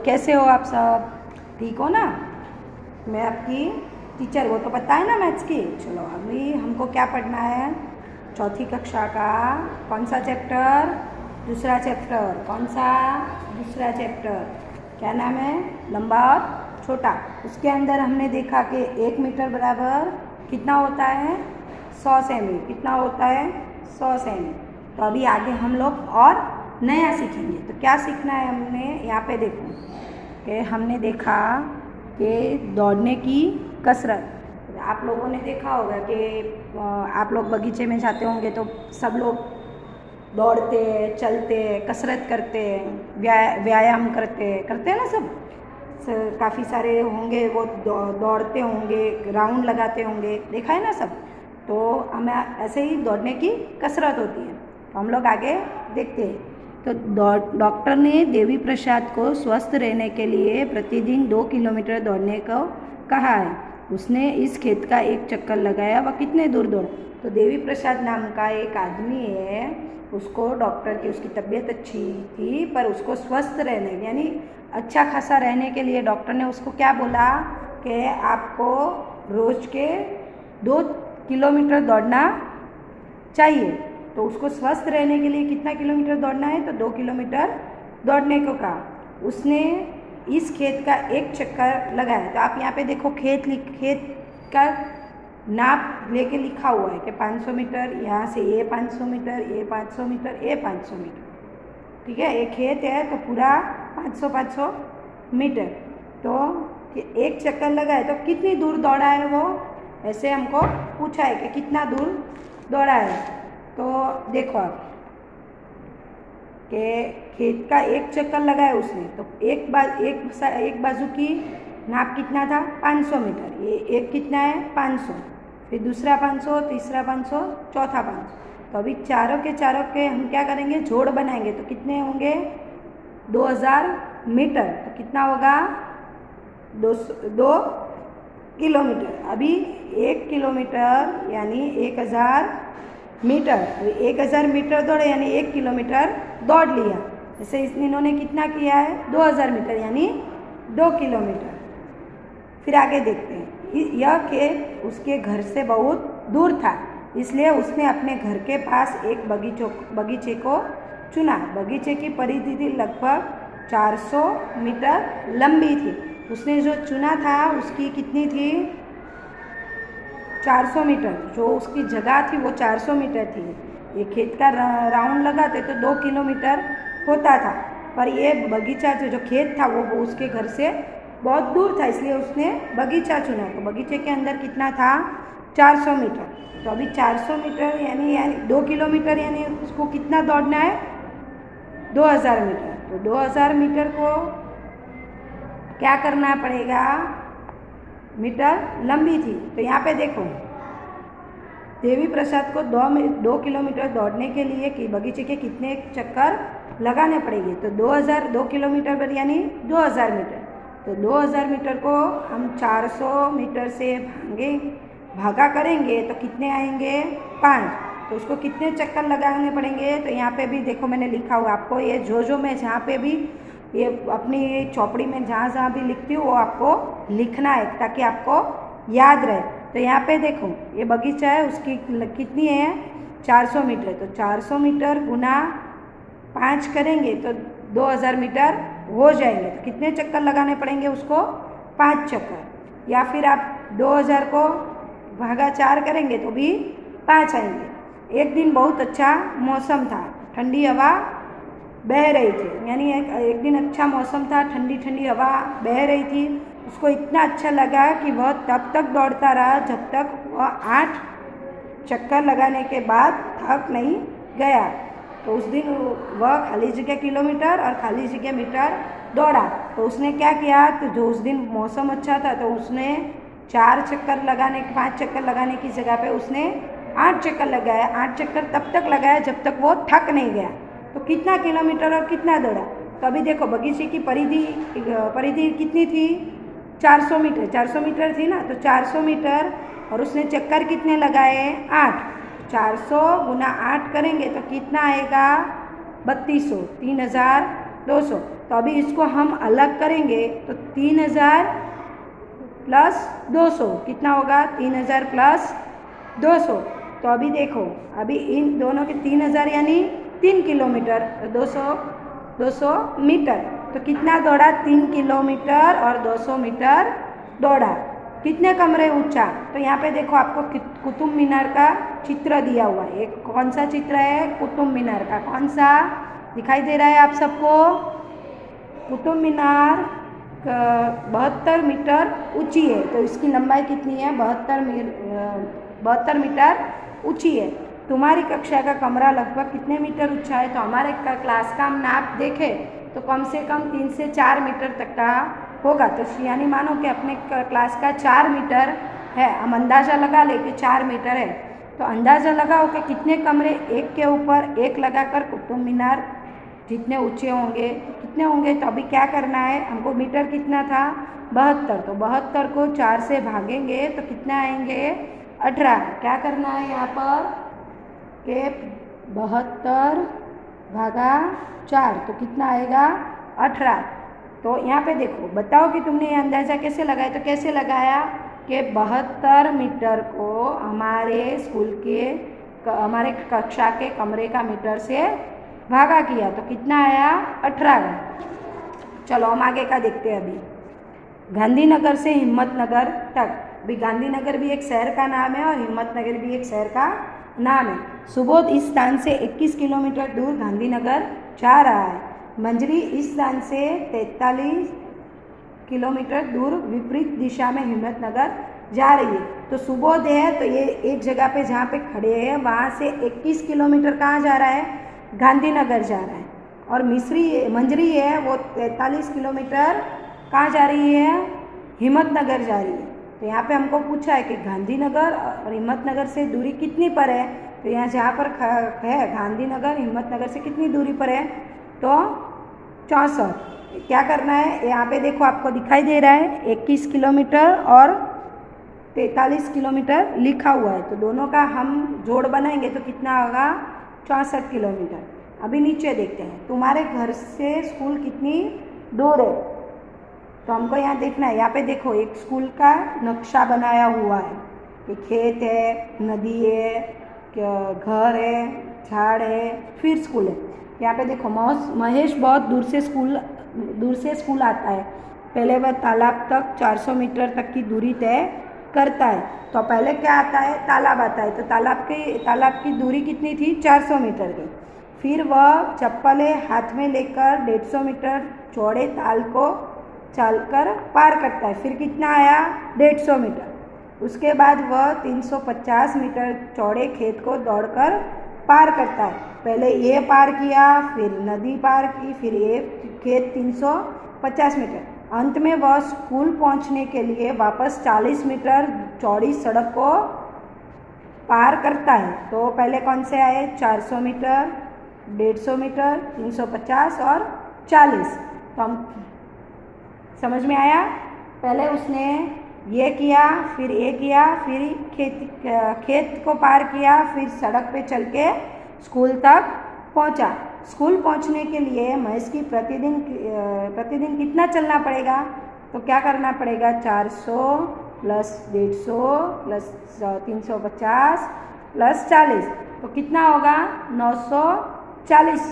कैसे हो आप सब? ठीक हो ना? मैं आपकी टीचर, वो तो पता है ना मैथ्स की। चलो अभी हमको क्या पढ़ना है? चौथी कक्षा का कौन सा चैप्टर? दूसरा चैप्टर। कौन सा? दूसरा चैप्टर। क्या नाम है? लंबा और छोटा। उसके अंदर हमने देखा कि 1 मीटर बराबर कितना होता है? 100 सेमी। कितना होता है? 100 सेमी। तो अभी आगे हम लोग और नया सीखेंगे। तो क्या सीखना है हमने? यहाँ पे देखो कि हमने देखा कि दौड़ने की कसरत। आप लोगों ने देखा होगा कि आप लोग बगीचे में जाते होंगे तो सब लोग दौड़ते, चलते, कसरत करते, व्यायाम करते हैं ना सब। काफ़ी सारे होंगे वो दौड़ते होंगे, राउंड लगाते होंगे, देखा है ना सब। तो हमें ऐसे ही दौड़ने की कसरत होती है। तो हम लोग आगे देखते हैं। तो डॉक्टर ने देवी प्रसाद को स्वस्थ रहने के लिए प्रतिदिन 2 किलोमीटर दौड़ने को कहा है। उसने इस खेत का एक चक्कर लगाया। वह कितने दूर दौड़ा? तो देवी प्रसाद नाम का एक आदमी है, उसको डॉक्टर की, उसकी तबीयत अच्छी थी पर उसको स्वस्थ रहने यानी अच्छा खासा रहने के लिए डॉक्टर ने उसको क्या बोला कि आपको रोज़ के 2 किलोमीटर दौड़ना चाहिए। तो उसको स्वस्थ रहने के लिए कितना किलोमीटर दौड़ना है? तो 2 किलोमीटर दौड़ने को कहा। उसने इस खेत का एक चक्कर लगाया। तो आप यहाँ पे देखो खेत का नाप लेके लिखा हुआ है कि 500 मीटर, यहाँ से ये 500 मीटर, ये 500 मीटर, ये 500 मीटर। ठीक है, एक खेत है तो पूरा 500 मीटर। तो एक चक्कर लगाए तो कितनी दूर दौड़ा है वो, ऐसे हमको पूछा है कि कितना दूर दौड़ा है। तो देखो आप कि खेत का एक चक्कर लगाया उसने तो एक बाजू की नाप कितना था? 500 मीटर। ये एक कितना है? 500, फिर दूसरा 500, तीसरा 500, चौथा 500। तो अभी चारों के हम क्या करेंगे? जोड़ बनाएंगे। तो कितने होंगे? 2000 मीटर। तो कितना होगा? 2 किलोमीटर। अभी 1 किलोमीटर यानी 1000 मीटर। अभी 1000 मीटर दौड़े यानी 1 किलोमीटर दौड़ लिया। जैसे इन्होंने कितना किया है? 2000 मीटर यानी 2 किलोमीटर। फिर आगे देखते हैं। यह खेत उसके घर से बहुत दूर था, इसलिए उसने अपने घर के पास एक बगीचे को चुना। बगीचे की परिधि लगभग 400 मीटर लंबी थी। उसने जो चुना था उसकी कितनी थी? 400 मीटर। जो उसकी जगह थी वो 400 मीटर थी। ये खेत का राउंड लगाते तो 2 किलोमीटर होता था, पर ये बगीचा जो खेत था वो उसके घर से बहुत दूर था, इसलिए उसने बगीचा चुना। तो बगीचे के अंदर कितना था? 400 मीटर। तो अभी 400 मीटर यानी 2 किलोमीटर यानी उसको कितना दौड़ना है? 2000 मीटर। तो 2000 मीटर को क्या करना पड़ेगा? मीटर लंबी थी। तो यहाँ पे देखो देवी प्रसाद को 2 किलोमीटर दौड़ने के लिए कि बगीचे के कितने चक्कर लगाने पड़ेंगे? तो 2 किलोमीटर यानी 2000 मीटर। तो 2000 मीटर को हम 400 मीटर से भागा करेंगे तो कितने आएंगे? 5। तो उसको कितने चक्कर लगाने पड़ेंगे? तो यहाँ पे भी देखो मैंने लिखा हुआ आपको, ये जो मैं जहाँ पे भी ये अपनी चौपड़ी में जहाँ भी लिखती हूँ वो आपको लिखना है ताकि आपको याद रहे। तो यहाँ पे देखो ये बगीचा है, उसकी कितनी है? 400 मीटर। तो 400 मीटर गुना 5 करेंगे तो 2000 मीटर हो जाएंगे। तो कितने चक्कर लगाने पड़ेंगे उसको? 5 चक्कर। या फिर आप 2000 को भागा 4 करेंगे तो भी 5 आएंगे। एक दिन बहुत अच्छा मौसम था, ठंडी हवा बह रही थी। यानी एक दिन अच्छा मौसम था, ठंडी ठंडी हवा बह रही थी। उसको इतना अच्छा लगा कि वह तब तक दौड़ता रहा जब तक वह 8 चक्कर लगाने के बाद थक नहीं गया। तो उस दिन वह खाली जगह किलोमीटर और खाली जगह मीटर दौड़ा। तो उसने क्या किया? तो जो उस दिन मौसम अच्छा था तो उसने 5 चक्कर लगाने की जगह पे उसने 8 चक्कर लगाया। 8 चक्कर तब तक लगाया जब तक वो थक नहीं गया। तो कितना किलोमीटर और कितना दौड़ा? तो अभी देखो बगीचे की परिधि कितनी थी? 400 मीटर। 400 मीटर थी ना, तो 400 मीटर और उसने चक्कर कितने लगाए? 8। 400 गुना 8 करेंगे तो कितना आएगा? 3200। 200। तो अभी इसको हम अलग करेंगे तो 3000 प्लस 200 कितना होगा? 3000 प्लस 200। तो अभी देखो, अभी इन दोनों के 3000 यानी 3 किलोमीटर, 200 मीटर। तो कितना दौड़ा? 3 किलोमीटर और 200 मीटर दौड़ा। कितने कमरे ऊंचा? तो यहाँ पे देखो आपको कुतुब मीनार का चित्र दिया हुआ है। एक कौन सा चित्र है? कुतुब मीनार का। कौन सा दिखाई दे रहा है आप सबको? कुतुब मीनार 72 मीटर ऊंची है। तो इसकी लंबाई कितनी है? 72 मीटर ऊंची है। तुम्हारी कक्षा का कमरा लगभग कितने मीटर ऊंचा है? तो हमारे क्लास का हम नाप देखें तो कम से कम 3 से 4 मीटर तक का होगा। तो यानी मानो कि अपने क्लास का 4 मीटर है, हम अंदाज़ा लगा ले कि 4 मीटर है। तो अंदाज़ा लगाओ कि कितने कमरे एक के ऊपर एक लगाकर कुतुब मीनार जितने ऊंचे होंगे कितने होंगे। तो अभी क्या करना है हमको? मीटर कितना था? 72। तो 72 को 4 से भागेंगे तो कितना आएंगे? 18। क्या करना है यहाँ पर कि 72 भागा 4 तो कितना आएगा? 18। तो यहाँ पे देखो, बताओ कि तुमने ये अंदाज़ा कैसे लगाया? तो कैसे लगाया कि 72 मीटर को हमारे स्कूल के हमारे कक्षा के कमरे का मीटर से भागा किया तो कितना आया? 18। चलो हम आगे का देखते हैं। अभी गांधीनगर से हिम्मतनगर तक। अभी गांधीनगर भी एक शहर का नाम है और हिम्मतनगर भी एक शहर का नाम है। सुबोध इस स्थान से 21 किलोमीटर दूर गांधीनगर जा रहा है। मंजरी इस स्थान से 43 किलोमीटर दूर विपरीत दिशा में हिम्मतनगर जा रही है। तो सुबोध है तो ये एक जगह पे जहाँ पे खड़े हैं वहाँ से 21 किलोमीटर कहाँ जा रहा है? गांधीनगर जा रहा है। और मंजरी है वो 43 किलोमीटर कहाँ जा रही है? हिम्मतनगर जा रही है। तो यहाँ पे हमको पूछा है कि गांधीनगर और हिम्मतनगर से दूरी कितनी पर है? तो यहाँ जहाँ पर है गांधीनगर हिम्मतनगर से कितनी दूरी पर है? तो 64। क्या करना है? यहाँ पे देखो आपको दिखाई दे रहा है 21 किलोमीटर और 43 किलोमीटर लिखा हुआ है। तो दोनों का हम जोड़ बनाएंगे तो कितना होगा? 64 किलोमीटर। अभी नीचे देखते हैं, तुम्हारे घर से स्कूल कितनी दूर है? तो हमको यहाँ देखना है। यहाँ पे देखो एक स्कूल का नक्शा बनाया हुआ है कि खेत है, नदी है, घर है, झाड़ है, फिर स्कूल है। यहाँ पे देखो महेश बहुत दूर से स्कूल आता है। पहले वह तालाब तक 400 मीटर तक की दूरी तय करता है। तो पहले क्या आता है? तालाब आता है। तो तालाब की दूरी कितनी थी? 400 मीटर की। फिर वह चप्पलें हाथ में लेकर 150 मीटर चौड़े ताल को चलकर पार करता है। फिर कितना आया? 150 मीटर। उसके बाद वह 350 मीटर चौड़े खेत को दौड़कर पार करता है। पहले ये पार किया, फिर नदी पार की, फिर ये खेत 350 मीटर। अंत में वह स्कूल पहुंचने के लिए वापस 40 मीटर चौड़ी सड़क को पार करता है। तो पहले कौन से आए? 400 मीटर, 150 मीटर, 350 और 40। तो हम समझ में आया? पहले उसने ये किया, फिर ये किया, फिर खेत को पार किया, फिर सड़क पे चल के स्कूल तक पहुंचा। स्कूल पहुंचने के लिए महेश की प्रतिदिन कितना चलना पड़ेगा? तो क्या करना पड़ेगा? 400 प्लस 150 प्लस 350 प्लस 40 तो कितना होगा? 940।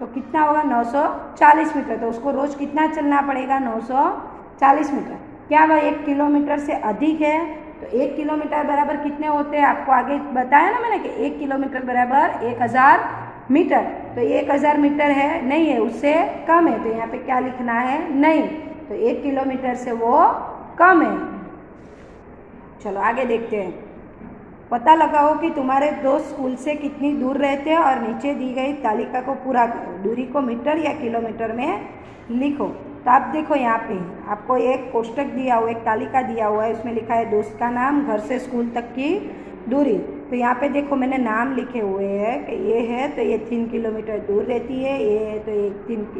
तो कितना होगा? 940 मीटर। तो उसको रोज़ कितना चलना पड़ेगा? 940 मीटर। क्या वह 1 किलोमीटर से अधिक है? तो 1 किलोमीटर बराबर कितने होते हैं? आपको आगे बताया ना मैंने कि 1 किलोमीटर बराबर 1000 मीटर। तो 1000 मीटर है? नहीं है, उससे कम है। तो यहाँ पे क्या लिखना है? नहीं। तो 1 किलोमीटर से वो कम है। चलो आगे देखते हैं। पता लगाओ कि तुम्हारे दोस्त स्कूल से कितनी दूर रहते हैं और नीचे दी गई तालिका को पूरा करो। दूरी को मीटर या किलोमीटर में लिखो। तो आप देखो यहाँ पे आपको एक कोष्टक दिया हुआ, एक तालिका दिया हुआ है, उसमें लिखा है दोस्त का नाम, घर से स्कूल तक की दूरी। तो यहाँ पे देखो मैंने नाम लिखे हुए हैं कि ये है तो ये 3 किलोमीटर दूर रहती है, ये है तो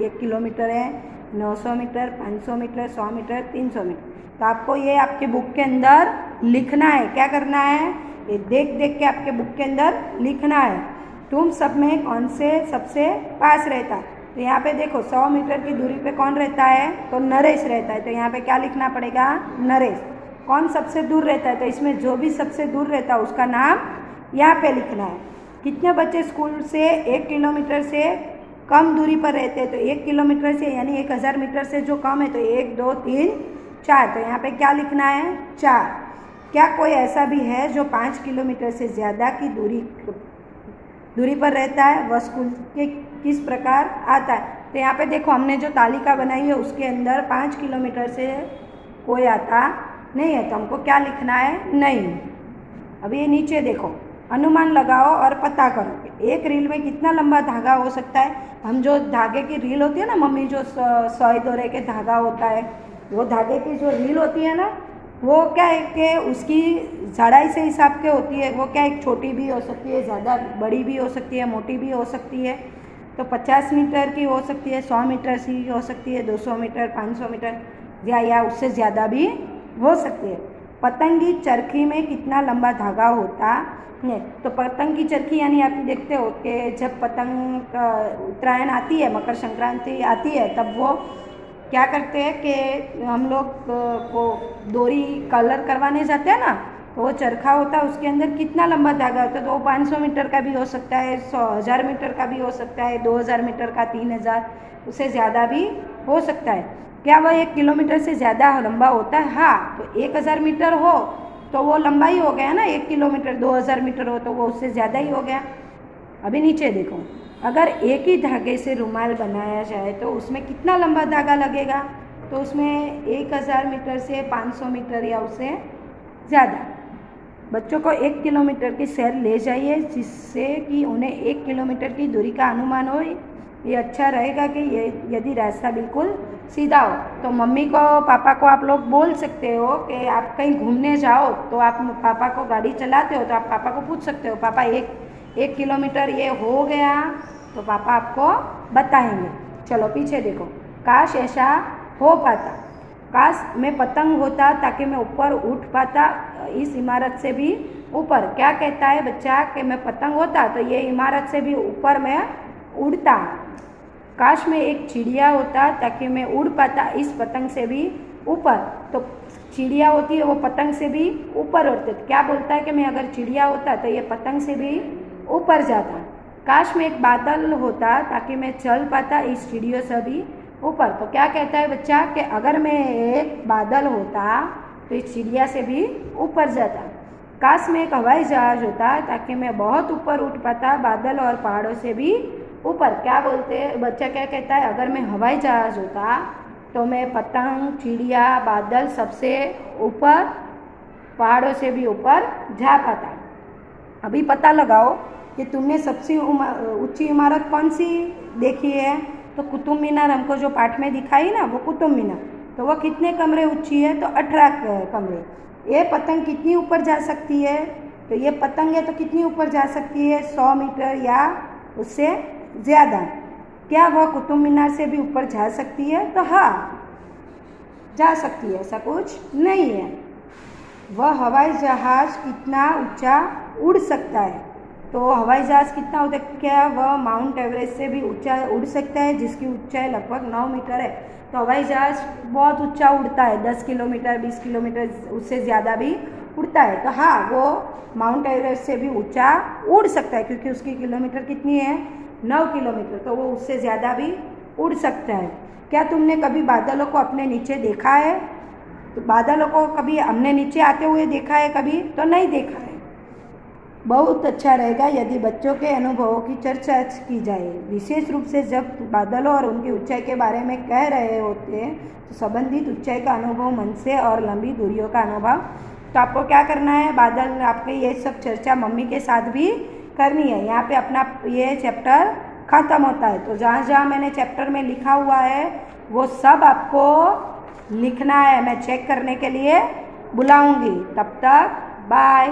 1 किलोमीटर है, 900 मीटर, 500 मीटर, 100 मीटर, 300 मीटर। तो आपको ये आपके बुक के अंदर लिखना है। क्या करना है? ये देख देख के आपके बुक के अंदर लिखना है। तुम सब में कौन से सबसे पास रहता है? तो यहाँ पे देखो 100 मीटर की दूरी पे कौन रहता है, तो नरेश रहता है। तो यहाँ पे क्या लिखना पड़ेगा, नरेश। कौन सबसे दूर रहता है, तो इसमें जो भी सबसे दूर रहता है उसका नाम यहाँ पे लिखना है। कितने बच्चे स्कूल से 1 किलोमीटर से कम दूरी पर रहते हैं, तो 1 किलोमीटर से यानी 1000 मीटर से जो कम है, तो 1 2 3 4। तो यहाँ पे क्या लिखना है, 4। क्या कोई ऐसा भी है जो 5 किलोमीटर से ज़्यादा की दूरी पर रहता है, वह स्कूल के किस प्रकार आता है। तो यहाँ पे देखो हमने जो तालिका बनाई है उसके अंदर 5 किलोमीटर से कोई आता नहीं है, तो हमको क्या लिखना है, नहीं। अभी ये नीचे देखो, अनुमान लगाओ और पता करो एक रील में कितना लंबा धागा हो सकता है। हम जो धागे की रील होती है ना मम्मी, जो सोई दोरे के धागा होता है, वो धागे की जो रील होती है ना, वो क्या है कि उसकी चौड़ाई से हिसाब के होती है। वो क्या एक छोटी भी हो सकती है, ज़्यादा बड़ी भी हो सकती है, मोटी भी हो सकती है। तो 50 मीटर की हो सकती है, 100 मीटर की हो सकती है, 200 मीटर, 500 मीटर या उससे ज़्यादा भी हो सकती है। पतंगी चरखी में कितना लंबा धागा होता है। तो पतंग की चरखी यानी आप देखते हो कि जब पतंग उत्तरायण आती है, मकर संक्रांति आती है, तब वो क्या करते हैं कि हम लोग वो डोरी कलर करवाने जाते हैं ना, तो वो चरखा होता है, उसके अंदर कितना लंबा धागा होता है। तो वो 500 मीटर का भी हो सकता है, 1000 मीटर का भी हो सकता है, 2000 मीटर का, 3000, उससे ज़्यादा भी हो सकता है। क्या वह 1 किलोमीटर से ज़्यादा लंबा होता है। हाँ, तो 1000 मीटर हो तो वो लंबा ही हो गया ना। 1 किलोमीटर 2000 मीटर हो तो वो उससे ज़्यादा ही हो गया। अभी नीचे देखो, अगर एक ही धागे से रुमाल बनाया जाए तो उसमें कितना लंबा धागा लगेगा। तो उसमें 1000 मीटर से 500 मीटर या उससे ज़्यादा। बच्चों को 1 किलोमीटर की सैर ले जाइए जिससे कि उन्हें 1 किलोमीटर की दूरी का अनुमान हो। ये अच्छा रहेगा कि ये यदि रास्ता बिल्कुल सीधा हो। तो मम्मी को पापा को आप लोग बोल सकते हो कि आप कहीं घूमने जाओ तो आप पापा को, गाड़ी चलाते हो तो आप पापा को पूछ सकते हो, पापा एक किलोमीटर ये हो गया, तो पापा आपको बताएंगे। चलो पीछे देखो, काश ऐसा हो पाता, काश मैं पतंग होता ताकि मैं ऊपर उठ पाता इस इमारत से भी ऊपर। क्या कहता है बच्चा कि मैं पतंग होता तो ये इमारत से भी ऊपर मैं उड़ता। काश मैं एक चिड़िया होता ताकि मैं उड़ पाता इस पतंग से भी ऊपर। तो चिड़िया होती है वो पतंग से भी ऊपर उड़ती। तो क्या बोलता है कि मैं अगर चिड़िया होता तो ये पतंग से भी ऊपर जाता। काश मैं एक बादल होता ताकि मैं चल पाता इस चिड़ियों से भी ऊपर। तो क्या कहता है बच्चा कि अगर मैं एक बादल होता तो इस चिड़िया से भी ऊपर जाता। काश मैं एक हवाई जहाज होता ताकि मैं बहुत ऊपर उठ पाता बादल और पहाड़ों से भी ऊपर। क्या बोलते हैं बच्चा, क्या कहता है, अगर मैं हवाई जहाज होता तो मैं पतंग, चिड़िया, बादल सबसे ऊपर, पहाड़ों से भी ऊपर जा पाता। अभी पता लगाओ कि तुमने सबसे ऊंची इमारत कौन सी देखी है। तो कुतुब मीनार हमको जो पाठ में दिखाई ना, वो कुतुब मीनार। तो वो कितने कमरे ऊंची है, तो 18 कमरे। ये पतंग कितनी ऊपर जा सकती है, तो ये पतंग है तो कितनी ऊपर जा सकती है, 100 मीटर या उससे ज़्यादा। क्या वह कुतुब मीनार से भी ऊपर जा सकती है, तो हाँ जा सकती है, ऐसा कुछ नहीं है। वह हवाई जहाज़ कितना ऊंचा उड़ सकता है, तो हवाई जहाज़ कितना ऊंचा, क्या वह माउंट एवरेस्ट से भी ऊंचा उड़ सकता है जिसकी ऊंचाई लगभग 9 मीटर है। तो हवाई जहाज़ बहुत ऊंचा उड़ता है, 10 किलोमीटर 20 किलोमीटर उससे ज़्यादा भी उड़ता है। तो हाँ, वो माउंट एवरेस्ट से भी ऊंचा उड़ सकता है क्योंकि उसकी किलोमीटर कितनी है, 9 किलोमीटर। तो वो उससे ज़्यादा भी उड़ सकता है। क्या तुमने कभी बादलों को अपने नीचे देखा है, तो बादलों को कभी हमने नीचे आते हुए देखा है कभी, तो नहीं देखा है। बहुत अच्छा रहेगा यदि बच्चों के अनुभवों की चर्चा की जाए, विशेष रूप से जब बादलों और उनकी ऊंचाई के बारे में कह रहे होते हैं। तो संबंधित ऊंचाई का अनुभव मन से और लंबी दूरियों का अनुभव। तो आपको क्या करना है, बादल आपके ये सब चर्चा मम्मी के साथ भी करनी है। यहाँ पे अपना ये चैप्टर ख़त्म होता है। तो जहाँ जहाँ मैंने चैप्टर में लिखा हुआ है वो सब आपको लिखना है। मैं चेक करने के लिए बुलाऊंगी। तब तक बाय।